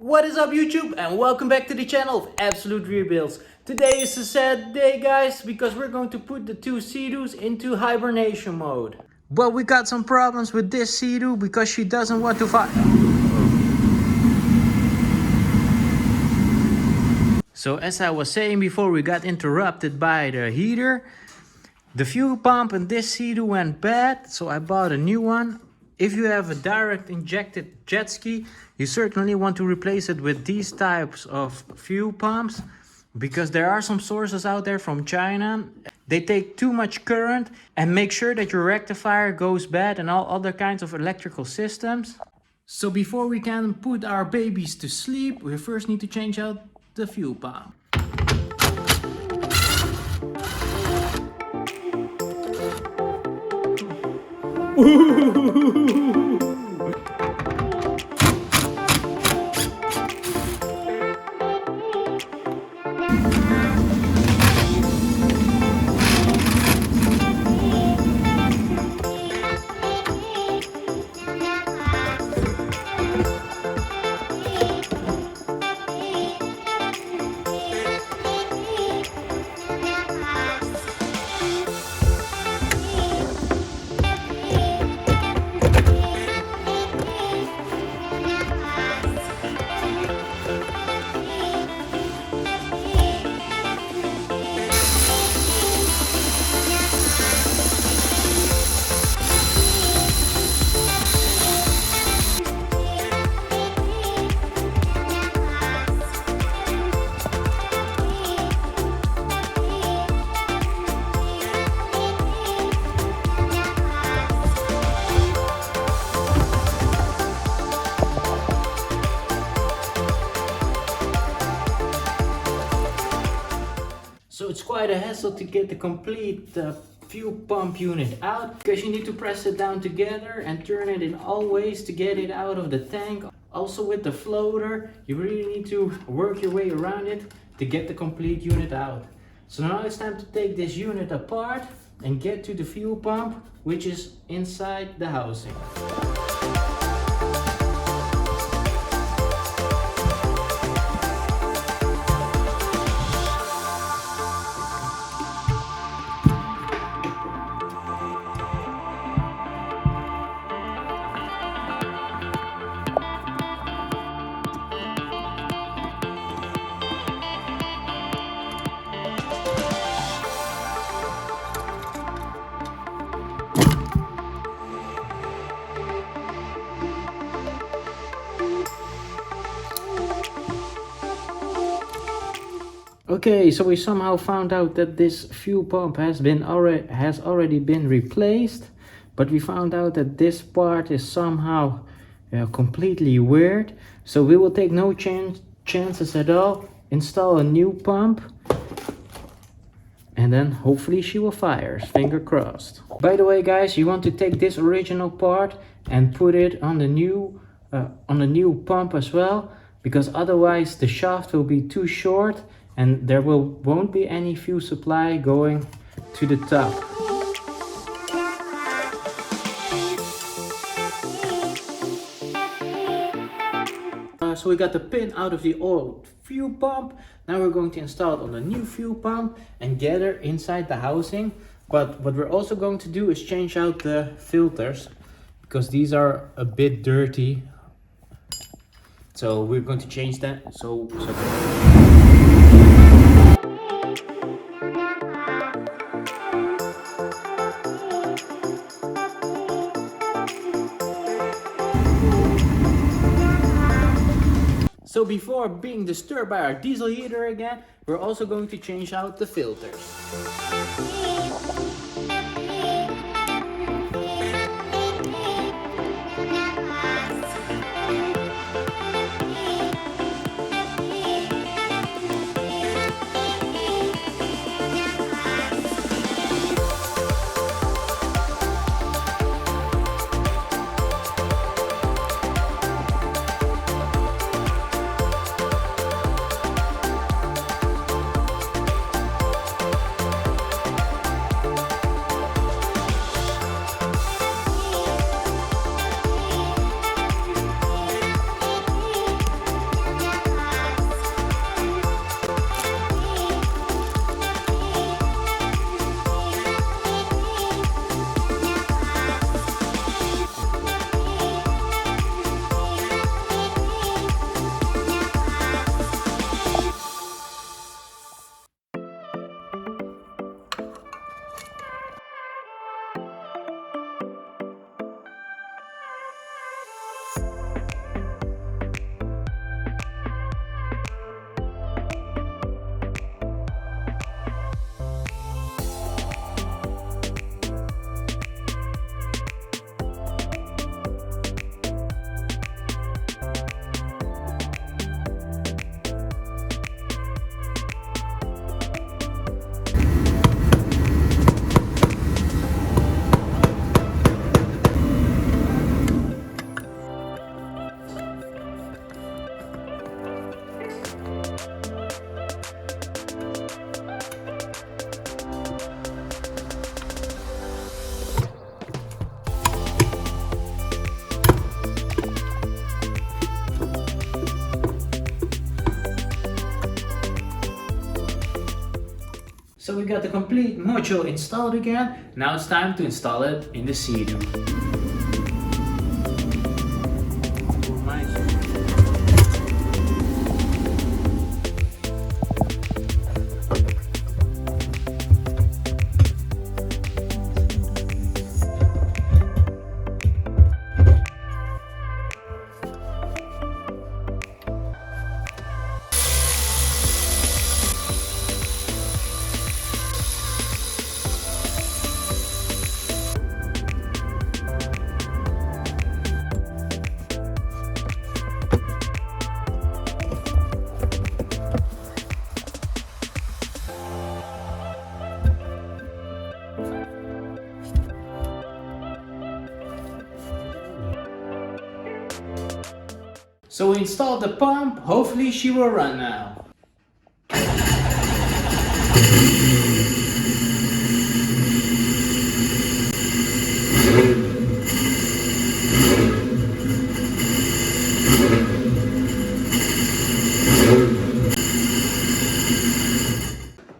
What is up YouTube, and welcome back to the channel of Absolute Rebuilds. Today is a sad day guys, because we're going to put the two Seadoos into hibernation mode. But we got some problems with this Seadoo because she doesn't want to fight. So as I was saying before, we got interrupted by the heater. The fuel pump in this Seadoo went bad, so I bought a new one. If you have a direct injected jet ski, you certainly want to replace it with these types of fuel pumps, because there are some sources out there from China. They take too much current and make sure that your rectifier goes bad and all other kinds of electrical systems. So before we can put our babies to sleep, we first need to change out the fuel pump. So it's quite a hassle to get the complete fuel pump unit out, because you need to press it down together and turn it in all ways to get it out of the tank. Also with the floater, you really need to work your way around it to get the complete unit out. So now it's time to take this unit apart and get to the fuel pump, which is inside the housing. Okay, so we somehow found out that this fuel pump has already been replaced, but we found out that this part is somehow completely weird. So we will take no chances at all, install a new pump, and then hopefully she will fire, finger crossed. By the way guys, you want to take this original part and put it on the new pump as well, because otherwise the shaft will be too short and there won't be any fuel supply going to the top. So we got the pin out of the old fuel pump. Now we're going to install it on the new fuel pump and get her inside the housing. But what we're also going to do is change out the filters, because these are a bit dirty. So we're going to change that. So before being disturbed by our diesel heater again, we're also going to change out the filters. So we got the complete module installed again. Now it's time to install it in the Seadoo. So we installed the pump, hopefully she will run now.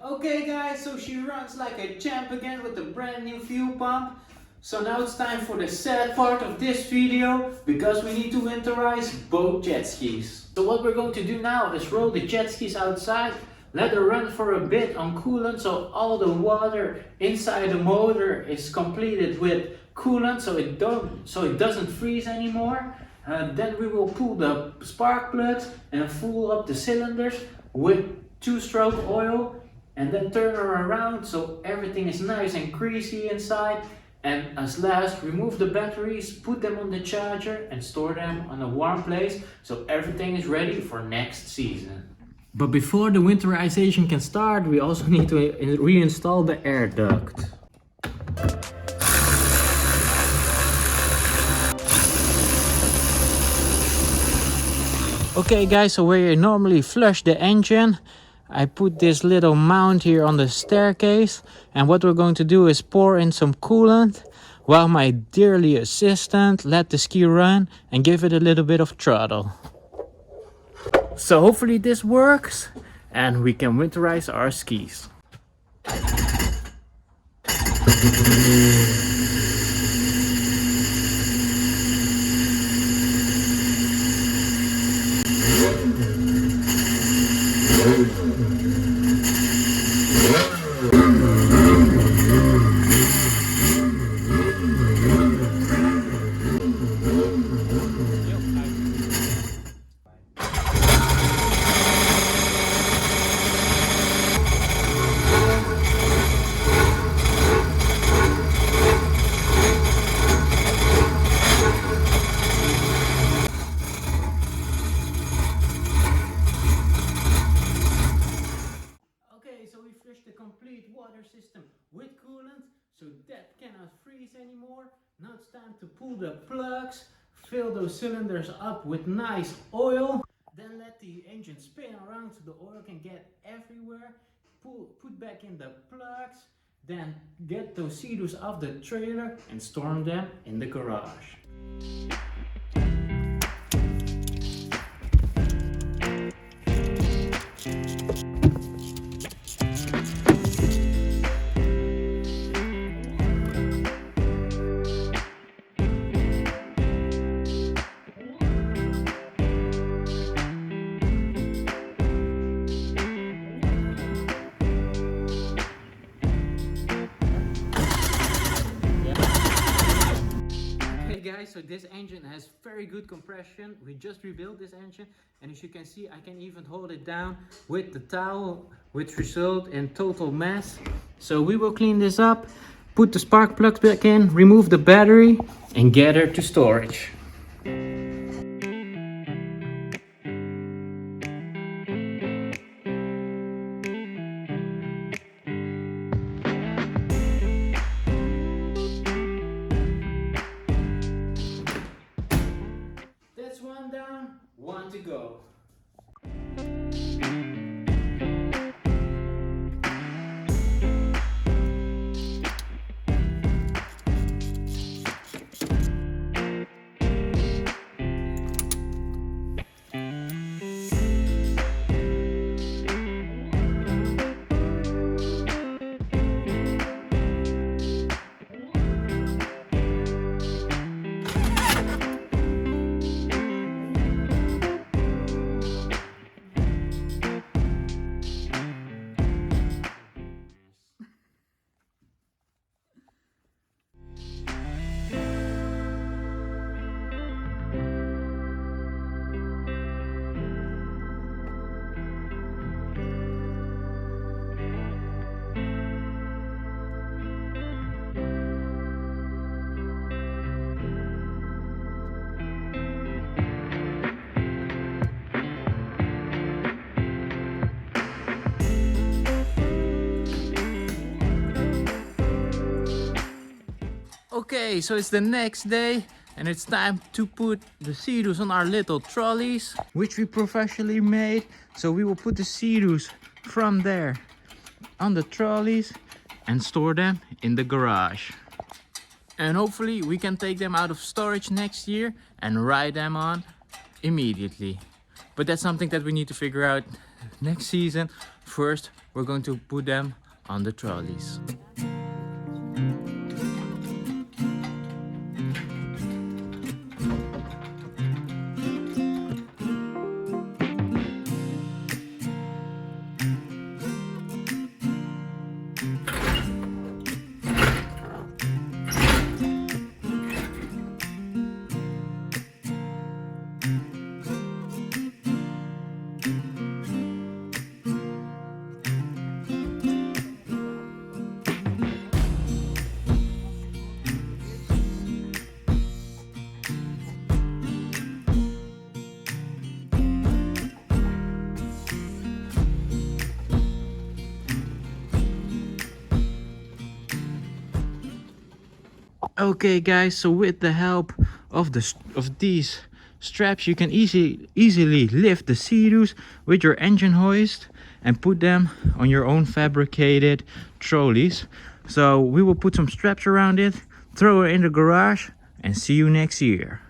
Okay guys, so she runs like a champ again with the brand new fuel pump. So now it's time for the sad part of this video, because we need to winterize both jet skis. So what we're going to do now is roll the jet skis outside, let her run for a bit on coolant, so all the water inside the motor is completed with coolant, so it doesn't freeze anymore. Then we will pull the spark plugs and fill up the cylinders with 2-stroke oil, and then turn her around so everything is nice and greasy inside. And as last, remove the batteries, put them on the charger and store them on a warm place so everything is ready for next season. But before the winterization can start, we also need to reinstall the air duct. Okay guys, so where you normally flush the engine, I put this little mount here on the staircase, and what we're going to do is pour in some coolant while my dearly assistant let the ski run and give it a little bit of throttle. So hopefully this works and we can winterize our skis. The complete water system with coolant, so that cannot freeze anymore. Now it's time to pull the plugs, fill those cylinders up with nice oil, then let the engine spin around so the oil can get everywhere. Put back in the plugs, then get those Seadoos off the trailer and store them in the garage. Guys, so this engine has very good compression. We just rebuilt this engine, and as you can see, I can even hold it down with the towel, which result in total mess. So we will clean this up, put the spark plugs back in, remove the battery, and get her to storage. One down, one to go. Okay, so it's the next day and it's time to put the Seadoos on our little trolleys, which we professionally made. So we will put the Seadoos from there on the trolleys and store them in the garage. And hopefully we can take them out of storage next year and ride them on immediately. But that's something that we need to figure out next season. First, we're going to put them on the trolleys. Okay guys, so with the help of these straps, you can easily lift the Seadoos with your engine hoist and put them on your own fabricated trolleys. So we will put some straps around it, throw it in the garage, and see you next year.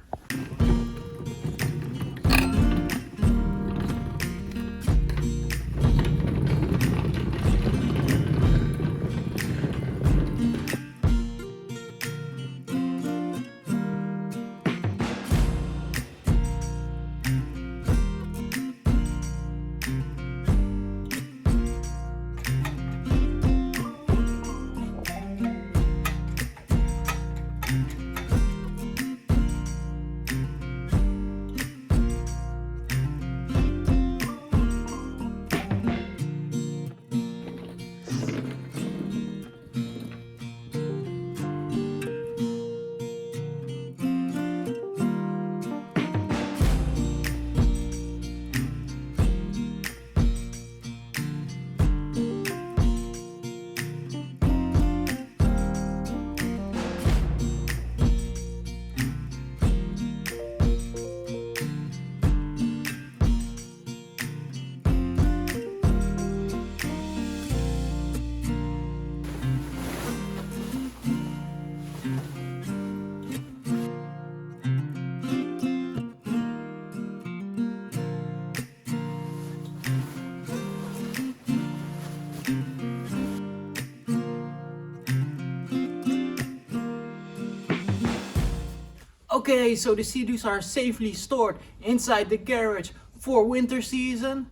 Okay, so the Seadoos are safely stored inside the garage for winter season.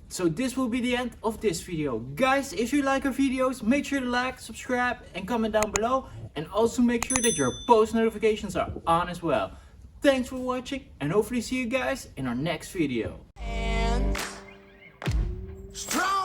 So this will be the end of this video. Guys, if you like our videos, make sure to like, subscribe and comment down below. And also make sure that your post notifications are on as well. Thanks for watching and hopefully see you guys in our next video. And strong.